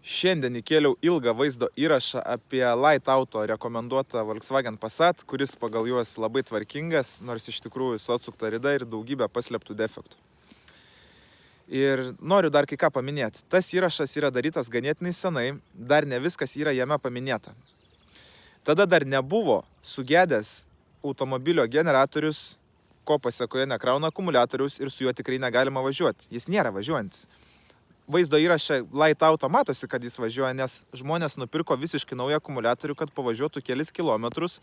Šiandien įkėliau ilgą vaizdo įrašą apie Light Auto rekomenduotą Volkswagen Passat, kuris pagal juos labai tvarkingas, nors iš tikrųjų su atsukta rida ir daugybė paslėptų defektų. Ir noriu dar kai ką paminėti. Tas įrašas yra darytas ganėtinai senai, dar ne viskas yra jame paminėta. Tada dar nebuvo sugedęs automobilio generatorius, ko pasekoje nekrauna akumuliatoriaus ir su juo tikrai negalima važiuoti. Jis nėra važiuojantis. Vaizdo įraše Light Auto matosi, kad jis važiuoja, nes žmonės nupirko visiškai naują akumuliatorių, kad pavažiuotų kelis kilometrus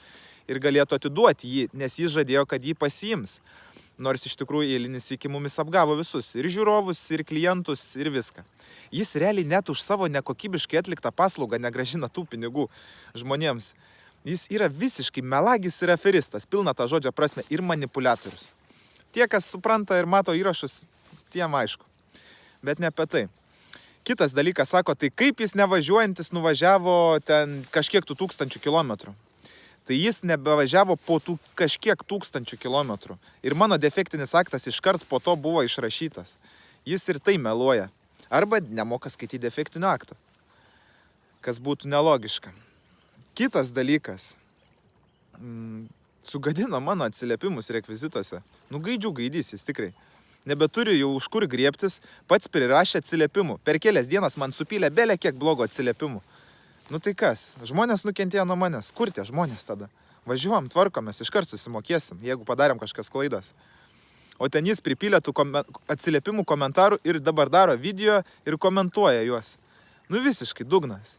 ir galėtų atiduoti jį, nes jis žadėjo, kad jį pasiims. Nors iš tikrųjų eilinis iki mumis apgavo visus, ir žiūrovus, ir klientus, ir viską. Jis realiai net už savo nekokybiškai atliktą paslaugą negrąžina tų pinigų žmonėms. Jis yra visiškai melagis ir aferistas, pilna tą žodžio prasme, ir manipuliatorius. Tie, kas supranta ir mato įrašus, tiem aišku. Bet ne apie tai. Kitas dalykas sako, tai kaip jis nevažiuojantis nuvažiavo ten kažkiek tų tūkstančių kilometrų. Tai jis nebevažiavo po tų kažkiek tūkstančių kilometrų. Ir mano defektinis aktas iškart po to buvo išrašytas. Jis ir tai meluoja. Arba nemoka skaityti defektinio akto. Kas būtų nelogiška. Kitas dalykas. Sugadino mano atsiliepimus rekvizituose. Gaidžių gaidys jis tikrai. Nebeturi jau už kur griebtis, pats prirašė atsiliepimų. Per kelias dienas man supylė belė kiek blogo atsiliepimų. Tai kas? Žmonės nukentėjo nuo manęs. Kur tie žmonės tada? Važiuojam, tvarkomės, iškart susimokėsim, jeigu padarėm kažkas klaidas. O ten jis pripylė tų atsiliepimų komentarų ir dabar daro video ir komentuoja juos. Visiškai dugnas.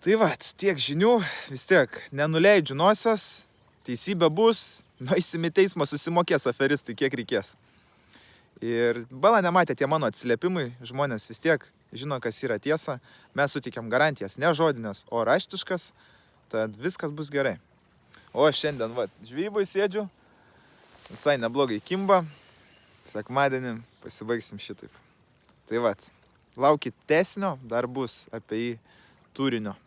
Tai va, tiek žinių, vis tiek nenuleidžiu nosies, teisybė bus, nueisim į teismą, susimokės aferistai, kiek reikės. Ir bala nematė tie mano atsiliepimai, žmonės vis tiek žino, kas yra tiesa. Mes sutikiam garantijas, ne žodinės, o raštiškas, tad viskas bus gerai. O šiandien, žvejyboj sėdžiu, visai neblogai kimba, sekmadienį pasibaigsim šitaip. Tai laukit tęsinio, dar bus apie jį turinio.